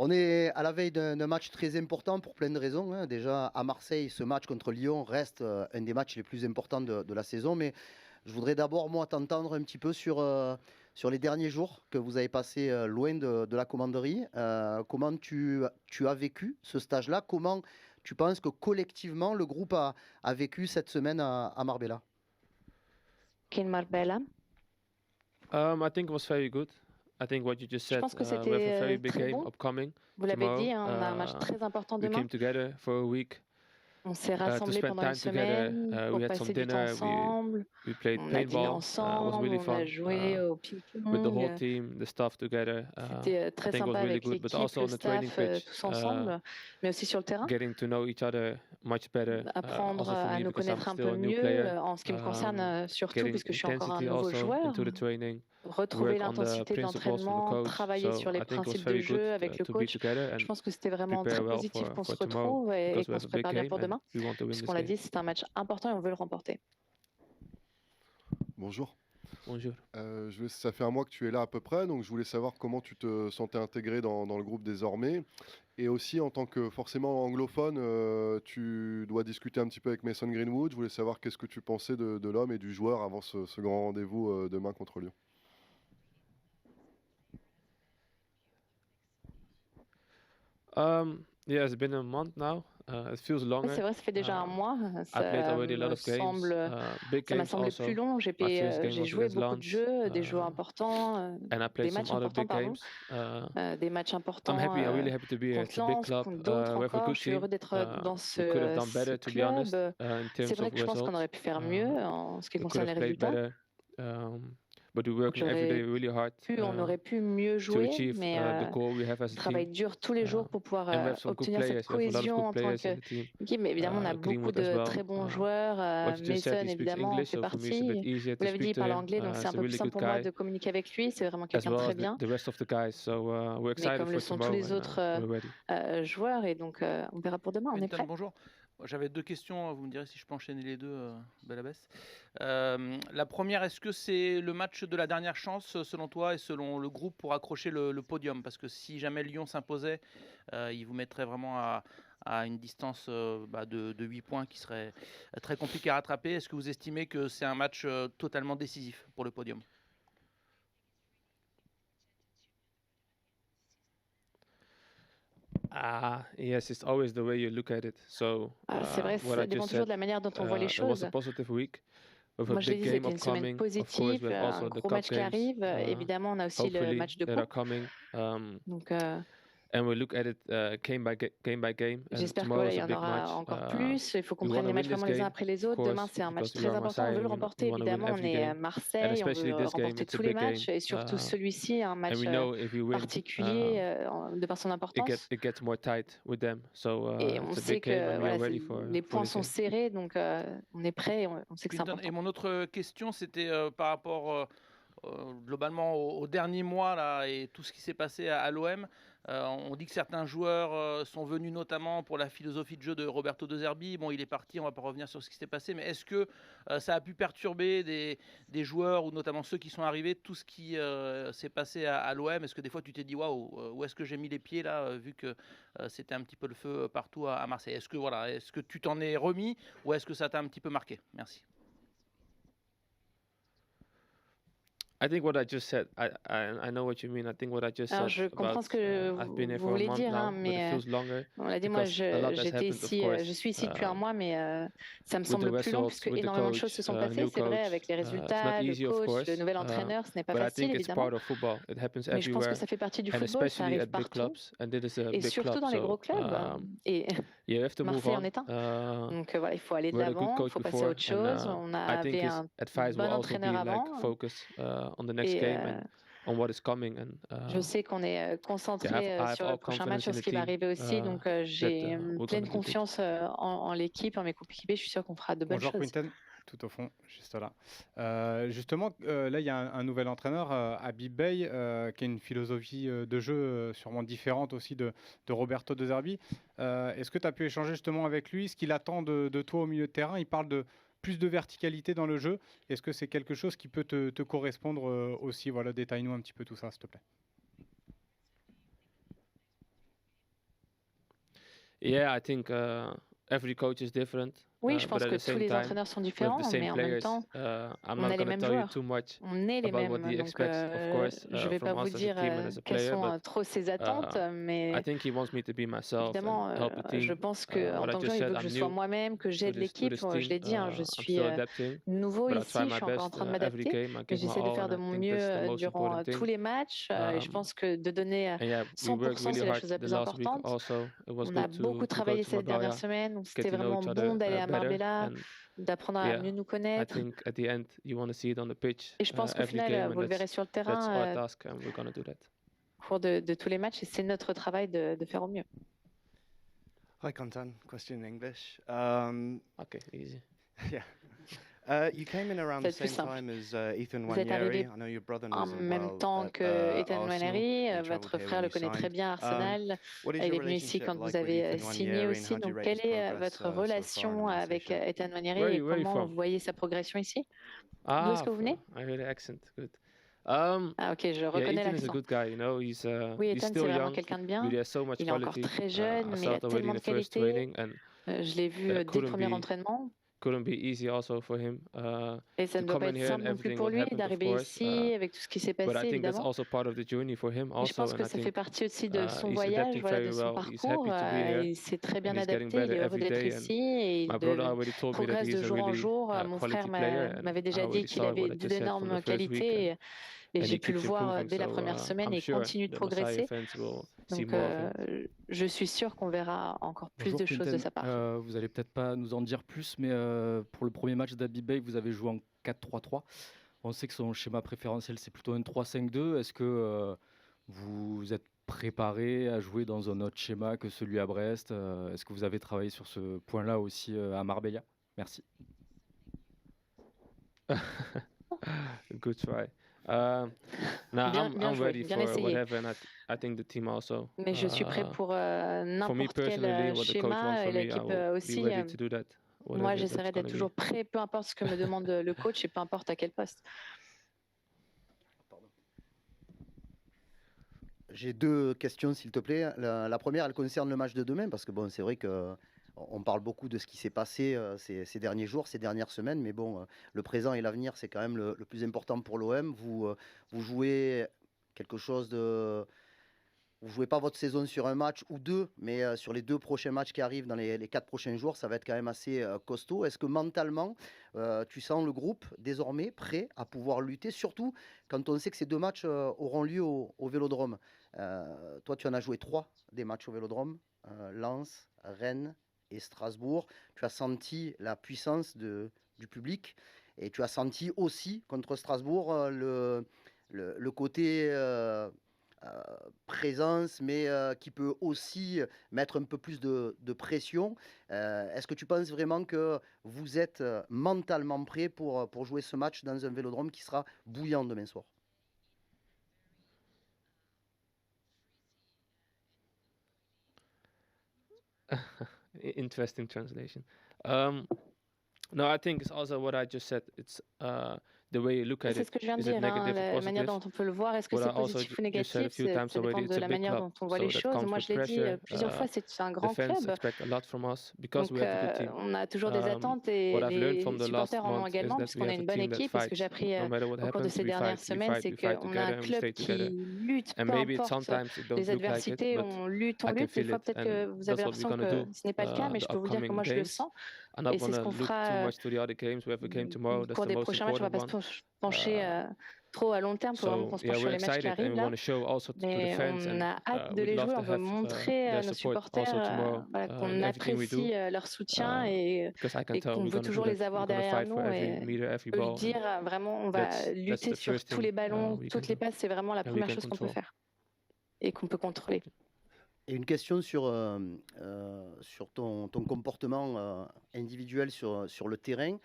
On est à la veille d'un match très important pour plein de raisons, hein. Déjà, à Marseille, ce match contre Lyon reste un des matchs les plus importants de la saison. Mais je voudrais d'abord, moi, t'entendre un petit peu sur les derniers jours que vous avez passés loin de la commanderie. Comment tu as vécu ce stage-là? Comment tu penses que collectivement, le groupe a vécu cette semaine à Marbella? In Marbella. I think it was very good. I think what you just Je said, pense que we have a c'était very big très game bon. upcoming Vous l'avez tomorrow. dit, hein, on a un match très important We demain. came together for a week On s'est to rassemblés spend pendant une time together. semaine We pour had some passer du temps dinner. ensemble. We played On a dîné paintball. It was ensemble, really on a fun. joué au With the whole ping-pong. team, the staff together. C'était I très think it was sympa really avec good. But l'équipe, also le on the training staff, pitch, tous ensemble, mais aussi sur le terrain. getting to know each other much better. Apprendre Also for à me nous because I'm connaître un still peu a new mieux, player. en ce qui me concerne surtout, Getting puisque je suis encore un intensity nouveau also joueur. into the training. Retrouver Work on the l'intensité de principles from the l'entraînement, coach. travailler So sur les I think it was principes de very good jeu avec le to be coach. together Je and pense que c'était vraiment prepare très well positif qu'on se for tomorrow retrouve et because we qu'on have se a big prépare bien game pour and demain. we want to win this Puisqu'on l'a game. dit, c'est un match important et on veut le remporter. Bonjour. Bonjour. Ça fait un mois que tu es là à peu près, donc je voulais savoir comment tu te sentais intégré dans le groupe désormais. Et aussi, en tant que forcément anglophone, tu dois discuter un petit peu avec Mason Greenwood. Je voulais savoir qu'est-ce que tu pensais de l'homme et du joueur avant ce grand rendez-vous demain contre Lyon. Yeah, it's been a month now. It feels Oui, longer. c'est vrai, ça fait déjà un mois. I played Ça already a lot me of games, semble, big ça m'a games semblé also. plus long. My first game J'ai was joué against beaucoup de Lens, jeux, des jeux importants, and I played des some matchs other importants, big pardon, games. des matchs I'm importants really happy to be here. contre It's a big Lens, club. contre d'autres We have a encore. good Je suis team. heureux d'être dans We could have done ce better, to be honest, club. in C'est terms vrai of que je pense qu'on aurait results. pu faire mieux en ce qui We could concerne les have played résultats. better. But we're working every day really hard On aurait pu mieux to jouer, achieve mais the goal we have as on a travaille team. dur tous les jours pour pouvoir And we have some good obtenir cette players. We have a lot of cohésion good en tant players in the team. qu'équipe. Mais évidemment, on a beaucoup Greenwood as de well. très bons joueurs. What you just said, Mason, he speaks évidemment, en English, fait so for me it's a bit partie. easier Vous to l'avez dit, il speak to parle him. anglais, donc c'est un He's a peu plus really simple good pour moi guy, de communiquer avec lui. C'est vraiment as quelqu'un de well très as bien. the rest of the guys. So we're Mais excited comme le for sont tous tomorrow les autres and we're ready. joueurs, et donc on verra pour demain, on est Quentin, prêt. bonjour. J'avais deux questions, vous me direz si je peux enchaîner les deux, Belabès. La première, est-ce que c'est le match de la dernière chance, selon toi et selon le groupe, pour accrocher le podium? Parce que si jamais Lyon s'imposait, il vous mettrait vraiment à une distance de 8 points qui serait très compliqué à rattraper. Est-ce que vous estimez que c'est un match totalement décisif pour le podium? Yes, it's always the way you look at it. So, C'est vrai, what ça I dépend just toujours said, de la manière dont on voit les it was choses. a positive week. With a Moi, je l'ai big dit, game c'était une semaine upcoming. Of course, positive, we have also un the gros cup match qui games, arrive. Évidemment, on a aussi le hopefully, match de that are coupe. coming. Donc, And we look at it game by game. And j'espère qu'il tomorrow y is a en big aura match. encore plus. Il faut qu'on We prenne want les to matchs win this vraiment les uns game, après les of autres. Demain, course, c'est un match because we très are important. On Marseille. veut le remporter, We want to win évidemment. On every est à game. And Marseille, on especially veut this game, remporter it's a tous les big matchs, game. et surtout celui-ci, un match And we know if we win, particulier de par son importance. it gets more tight with them. So Et on it's a sait big game que and we voilà, are ready for les points this sont game. serrés, donc on est prêt, et on sait que c'est Quentin, important. et mon autre question, c'était par rapport globalement au dernier mois là, et tout ce qui s'est passé à l'OM. On dit que certains joueurs sont venus notamment pour la philosophie de jeu de Roberto De Zerbi. Bon, il est parti, on ne va pas revenir sur ce qui s'est passé, mais est-ce que ça a pu perturber des joueurs, ou notamment ceux qui sont arrivés, tout ce qui s'est passé à l'OM? Est-ce que des fois tu t'es dit waouh, où est-ce que j'ai mis les pieds là, vu que c'était un petit peu le feu partout à Marseille? Est-ce que tu t'en es remis, ou est-ce que ça t'a un petit peu marqué? Merci. I think what I just said, I know what you mean. I think what I just Alors, said je comprends about, ce que I've been here vous for a voulez month dire, now, hein, but it mais feels longer on l'a dit, moi, because a lot has j'étais happened, of ici, course. je suis ici depuis un mois, mais ça me With the semble plus long results, puisque with the énormément de choses coach, se sont passées. new C'est vrai, coach, avec les it's not résultats, le easy, of coach, course, le nouvel entraîneur, ce n'est pas but I facile, think it's évidemment. part of football. It happens Mais je pense que everywhere, ça fait partie du and football, ça especially arrive at big partout, clubs. And this is a et big surtout club, dans les gros so clubs. Et you have to move Marseille en on. est un. Donc voilà, il faut aller de We had a good l'avant, il coach faut passer à before, autre chose. On and I think avait his un advice will bon also be entraîneur like avant, focus on the next et game and on what is coming. And je sais qu'on est concentré I have sur all le prochain confidence match, sur in ce the qui va team arriver aussi. Donc j'ai we're pleine gonna do good. confiance en l'équipe, en mes coéquipiers. Je suis sûre qu'on fera de bonnes Bonjour choses. Quinten, tout au fond, juste là. Justement, là il y a un nouvel entraîneur, Habib Bey, qui a une philosophie de jeu sûrement différente aussi de Roberto De Zerbi. Est-ce que tu as pu échanger justement avec lui, ce qu'il attend de toi au milieu de terrain? Il parle de plus de verticalité dans le jeu. Est-ce que c'est quelque chose qui peut te correspondre aussi? Voilà, détaille-nous un petit peu tout ça, s'il te plaît. Yeah, I think every coach is different. Oui, je But pense at que the tous same les time, entraîneurs sont with the différents, same mais en même players, temps, I'm on a not les gonna mêmes tell you joueurs. too much On est les about what mêmes, he donc expects, of course, je vais pas from vous us as a dire team and as a quelles player. sont But trop ses attentes, I mais think he wants me to be myself évidemment, and help the je team. pense que en What I tant que just joueur, il said, veut que je I'm sois new moi-même, que to j'aide this l'équipe. Je team. l'ai dit, hein, je I'm suis still adapting, nouveau but I try ici, je my suis encore en best train de every m'adapter, game. I mais give my j'essaie de all, faire de and I mon think that's the mieux most durant important tous thing. les matchs. Et je pense que de donner And yeah, we worked 100%, really c'est la hard chose la the plus last week importante. also. It was On a good beaucoup to go travaillé to cette dernière Marbella, semaine, donc get c'était to know vraiment each bon other d'aller à better. Marbella, And d'apprendre à yeah, mieux nous I connaître. think at the end you want to see it on the pitch Et je pense qu'au every final, game, vous and le verrez sur le that's terrain our task, and we're gonna do that. au cours de tous les matchs, et c'est notre travail de faire au mieux. Hi, Kantan. Question in English. Okay, easy. Yeah. You came in around the C'est plus same simple. time as Ethan Vous êtes Nwaneri. arrivé I know your brother en knows him même well temps at, que Ethan Arsenal. Nwaneri, He votre travelled here frère when le you connaît très signed. bien Arsenal. What is Il your est venu ici relationship quand vous like with avez Ethan signé Nwaneri, and aussi. how do you Donc, rate quelle his est progress votre so far in relation the avec organisation? Ethan Nwaneri Where et you comment from? vous voyez sa progression ici? D'où Ah, est-ce que vous venez? I hear the accent. Good. Ah, ok, je Yeah, reconnais Ethan is a l'accent. good guy. You know, he's Oui, he's Ethan, c'est still vraiment young, quelqu'un de but bien. he has so much Il est encore quality. très I jeune, mais il saw a it already tellement in de the first qualité. training, and Je l'ai vu dès le couldn't premier be entraînement. couldn't be easy also for him Et ça to ne doit come pas in être here, simple and non plus everything pour what lui happened, of d'arriver course. ici avec tout ce qui s'est But I passé, think that's évidemment. also part of the journey for him Et je also, pense que and I ça fait think partie aussi de son he's voyage, adapting voilà, very de son well. He's parcours. happy to be here, Il s'est très bien and he's getting adapté, il better est heureux every d'être day. And ici et my il brother already told me that progresse he's de a jour en really jour. Mon quality frère player, and m'avait I déjà dit already qu'il saw what avait I just said from d'énormes the first week, qualités et and j'ai he pu le keeps voir improving. dès la So première semaine I'm et il sure continue de the Messiah progresser. fans will see Donc, more of him. je suis sûre qu'on verra encore plus Bonjour de choses de Quinten. sa part. Vous allez peut-être pas nous en dire plus, mais pour le premier match d'Abi Bay, vous avez joué en 4-3-3. On sait que son schéma préférentiel, c'est plutôt un 3-5-2. Est-ce que vous êtes préparé à jouer dans un autre schéma que celui à Brest? Est-ce que vous avez travaillé sur ce point-là aussi à Marbella? Merci. Good try. No, Bien I'm joué, ready bien for essayé. whatever, and I think the team also. Mais je suis prêt pour For me n'importe personally, quel what the coach wants schéma et from me, I l'équipe will be aussi. ready to do that. Moi, Whatever j'essaierai that's d'être gonna toujours be. prêt, peu importe ce que me demande le coach et peu importe à quel poste. J'ai deux questions, s'il te plaît. La première, elle concerne le match de demain, parce que bon, c'est vrai que on parle beaucoup de ce qui s'est passé ces derniers jours, ces dernières semaines, mais bon, le présent et l'avenir, c'est quand même le plus important pour l'OM. Vous jouez quelque chose de... Vous jouez pas votre saison sur un match ou deux, mais sur les deux prochains matchs qui arrivent dans les 4 prochains jours, ça va être quand même assez costaud. Est-ce que mentalement, tu sens le groupe désormais prêt à pouvoir lutter, surtout quand on sait que ces deux matchs auront lieu au Vélodrome? Toi, tu en as joué 3 des matchs au Vélodrome, Lens, Rennes et Strasbourg. Tu as senti la puissance du public et tu as senti aussi contre Strasbourg le côté présence, mais qui peut aussi mettre un peu plus de pression. Est-ce que tu penses vraiment que vous êtes mentalement prêt pour jouer ce match dans un Vélodrome qui sera bouillant demain soir? Interesting translation. No, I think it's also what I just said. It's the way you look at C'est it. ce que je viens de Is it dire, hein, negative or la manière positive? dont on peut le voir. Est-ce que What c'est I also positif ou just said a négatif? few times Ça already, dépend it's de a la big manière club, dont on voit so les that choses. comes Moi, with je l'ai dit pressure. plusieurs fois, c'est un grand The fans club. expect a lot from us because Donc, we have a good team. on a toujours des attentes et What I've learned les from the last supporters en ont month is également, that puisqu'on we a have a une bonne team that équipe. Et ce que fights. j'ai appris No matter what au cours de happens, ces we dernières fight, we semaines, fight, c'est we fight qu'on a together, un and we club stay qui together. lutte, And peu maybe importe sometimes it don't les look like it, adversités. but On lutte, I on can lutte. Des feel fois, it, peut-être and que vous avez that's what we're l'impression gonna que do. ce n'est pas le cas, mais The je peux vous dire que upcoming moi, je le games. sens. I'm not Et c'est ce gonna qu'on look too fera much to the other games. We have a game tomorrow. au That's cours the des most prochains matchs. On va important pas se one. pencher trop à long terme. Il faut vraiment qu'on se So yeah, penche sur we're les matchs qui excited and arrivent we là. want to show also to the Mais fans, on and a hâte de we'd les love jouer. to On veut have montrer à their nos support supporters also tomorrow voilà, qu'on in everything we do. apprécie leur soutien et because I can tell qu'on we're veut gonna do toujours that. les avoir We're gonna derrière fight for nous. every Et meter, every on peut le ball. dire, vraiment, on va That's lutter the sur first tous thing les ballons, we toutes can les do passes. C'est vraiment la and we première can chose qu'on peut control. faire et qu'on peut contrôler. Et une question sur ton comportement individuel sur le terrain.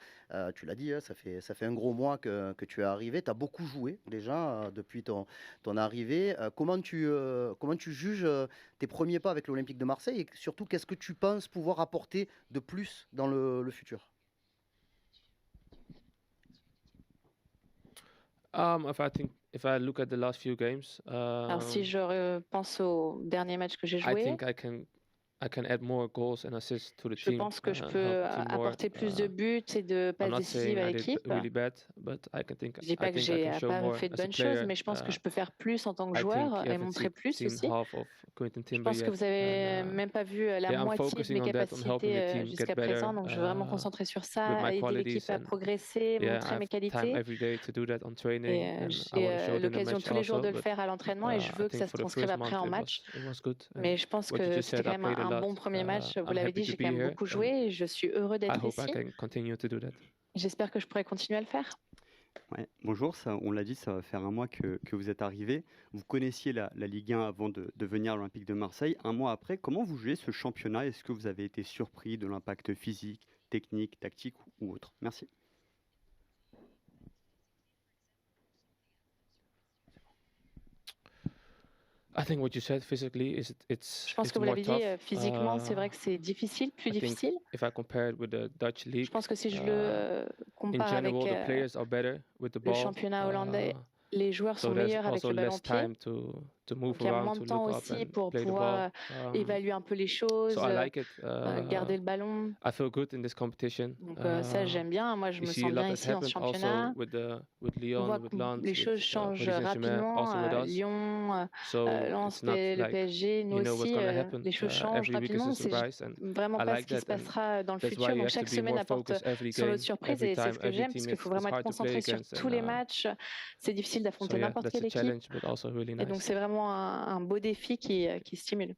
Tu l'as dit, hein, ça fait un gros mois que tu es arrivé. Tu as beaucoup joué déjà depuis ton arrivée. Comment tu juges tes premiers pas avec l'Olympique de Marseille et surtout, qu'est-ce que tu penses pouvoir apporter de plus dans le futur? If I look at the last few games, Alors, si je pense au dernier match que j'ai I joué, think I can I can add more goals and assists to the Je team. pense que je help peux the team more. apporter plus de buts et de I'm passes not décisives saying à I did l'équipe. really bad, but I can think Je dis I pas que think I j'ai can show pas more fait de as a bonnes choses, player. mais je pense que je peux faire plus en tant que I think joueur you et haven't montrer plus seen aussi. half of Quentin Je Timber pense que yet, vous avez and même pas vu la yeah, I'm moitié de focusing mes on that, on helping the capacités team jusqu'à get better présent, donc je vais vraiment me concentrer sur with ça, my aider l'équipe qualities, à and progresser, yeah, I montrer mes have time qualités. every day to do that on training, Et and I j'ai want to show it in the l'occasion match tous les jours de also. le But faire à l'entraînement et je I veux que think ça se for the transcrive first après month en match. it was good. And Mais je pense what you que just c'était said, I quand même played a un bon lot. premier match. Vous I'm l'avez happy dit, to j'ai be quand même here, beaucoup and joué et je suis heureux I d'être hope I ici. can continue to do that. J'espère que je pourrai continuer à le faire. Ouais. Bonjour, on l'a dit, ça va faire un mois que vous êtes arrivé. Vous connaissiez la Ligue 1 avant de venir à l'Olympique de Marseille. Un mois après, comment vous jugez ce championnat? Est-ce que vous avez été surpris de l'impact physique, technique, tactique ou autre? Merci. I think what you said physically is Je pense que vous l'avez dit, physiquement, c'est vrai que c'est difficile, plus I think difficile. if I compare it with the Dutch Je league, pense que si je in le compare avec general, the players are better with the le ball. championnat hollandais, les joueurs So sont there's meilleurs avec also le ballon less pied. time to move Donc il y a moins around, de to temps look up aussi and pour play the pouvoir ball. évaluer un peu les choses, So I like it. garder le ballon. I feel good in this competition. Donc ça, j'aime bien. Moi, je You me see sens a lot bien has ici dans ce happened also championnat. with On Lyon, voit with que Lens, les choses with changent Paris Saint-Germain, rapidement. also with us. Lyon, So Lens, it's not le like PSG, nous you know what's aussi, gonna happen. les choses changent Every week is rapidement. a C'est surprise, and vraiment I pas like ce qui se that, and passera dans le that's why futur. you Donc have to chaque be semaine more apporte focused every son lot de game, surprises every et c'est time, ce que every j'aime team. parce qu'il faut vraiment It's être hard to play concentré sur against, tous les matchs. C'est difficile so d'affronter yeah, n'importe that's quelle a équipe. challenge, but also really Et donc nice. c'est vraiment un beau défi qui stimule.